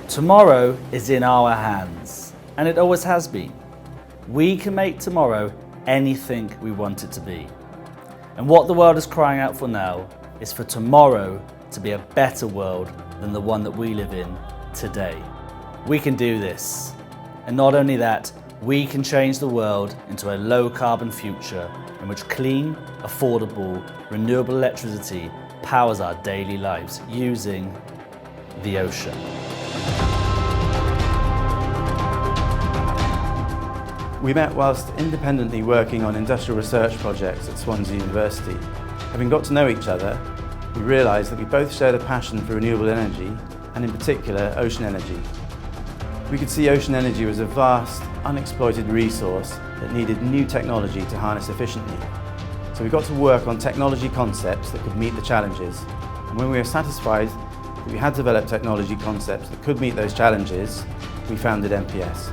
Tomorrow is in our hands, and it always has been. We can make tomorrow anything we want it to be. And what the world is crying out for now is for tomorrow to be a better world than the one that we live in today. We can do this. And not only that, we can change the world into a low carbon future in which clean, affordable, renewable electricity powers our daily lives using the ocean. We met whilst independently working on industrial research projects at Swansea University. Having got to know each other, we realised that we both shared a passion for renewable energy, and in particular ocean energy. We could see ocean energy as a vast, unexploited resource that needed new technology to harness efficiently. So we got to work on technology concepts that could meet the challenges. And when we were satisfied that we had developed technology concepts that could meet those challenges, we founded NPS.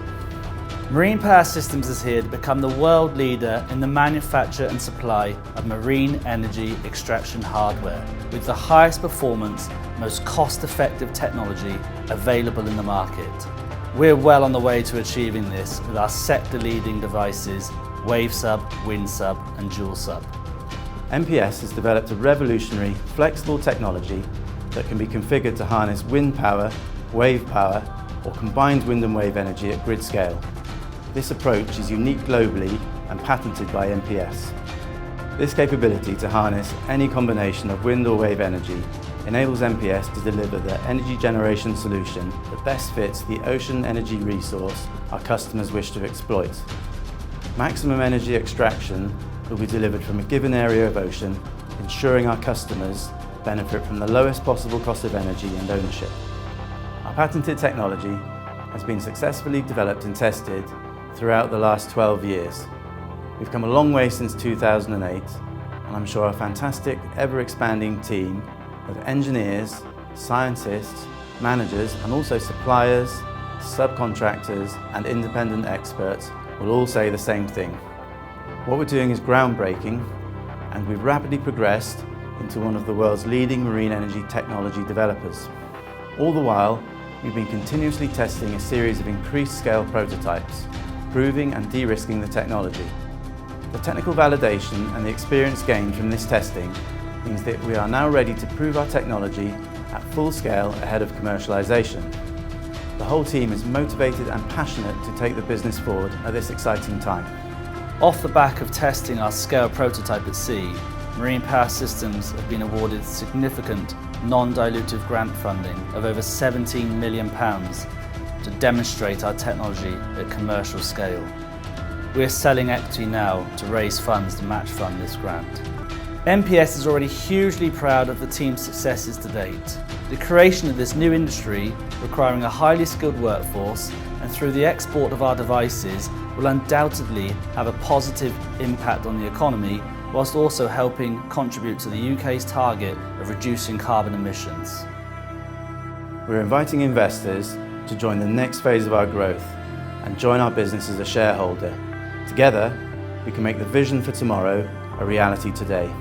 Marine Power Systems is here to become the world leader in the manufacture and supply of marine energy extraction hardware with the highest performance, most cost-effective technology available in the market. We're well on the way to achieving this with our sector-leading devices, WaveSub, WindSub and DualSub. NPS has developed a revolutionary, flexible technology that can be configured to harness wind power, wave power or combined wind and wave energy at grid scale. This approach is unique globally and patented by NPS. This capability to harness any combination of wind or wave energy enables NPS to deliver the energy generation solution that best fits the ocean energy resource our customers wish to exploit. Maximum energy extraction will be delivered from a given area of ocean, ensuring our customers benefit from the lowest possible cost of energy and ownership. Our patented technology has been successfully developed and tested throughout the last 12 years. We've come a long way since 2008, and I'm sure our fantastic, ever-expanding team of engineers, scientists, managers, and also suppliers, subcontractors, and independent experts will all say the same thing. What we're doing is groundbreaking, and we've rapidly progressed into one of the world's leading marine energy technology developers. All the while, we've been continuously testing a series of increased scale prototypes, proving and de-risking the technology. The technical validation and the experience gained from this testing means that we are now ready to prove our technology at full scale ahead of commercialization. The whole team is motivated and passionate to take the business forward at this exciting time. Off the back of testing our scale prototype at sea, Marine Power Systems have been awarded significant non-dilutive grant funding of over £17 million to demonstrate our technology at commercial scale. We are selling equity now to raise funds to match fund this grant. NPS is already hugely proud of the team's successes to date. The creation of this new industry, requiring a highly skilled workforce, and through the export of our devices, will undoubtedly have a positive impact on the economy, whilst also helping contribute to the UK's target of reducing carbon emissions. We're inviting investors to join the next phase of our growth and join our business as a shareholder. Together, we can make the vision for tomorrow a reality today.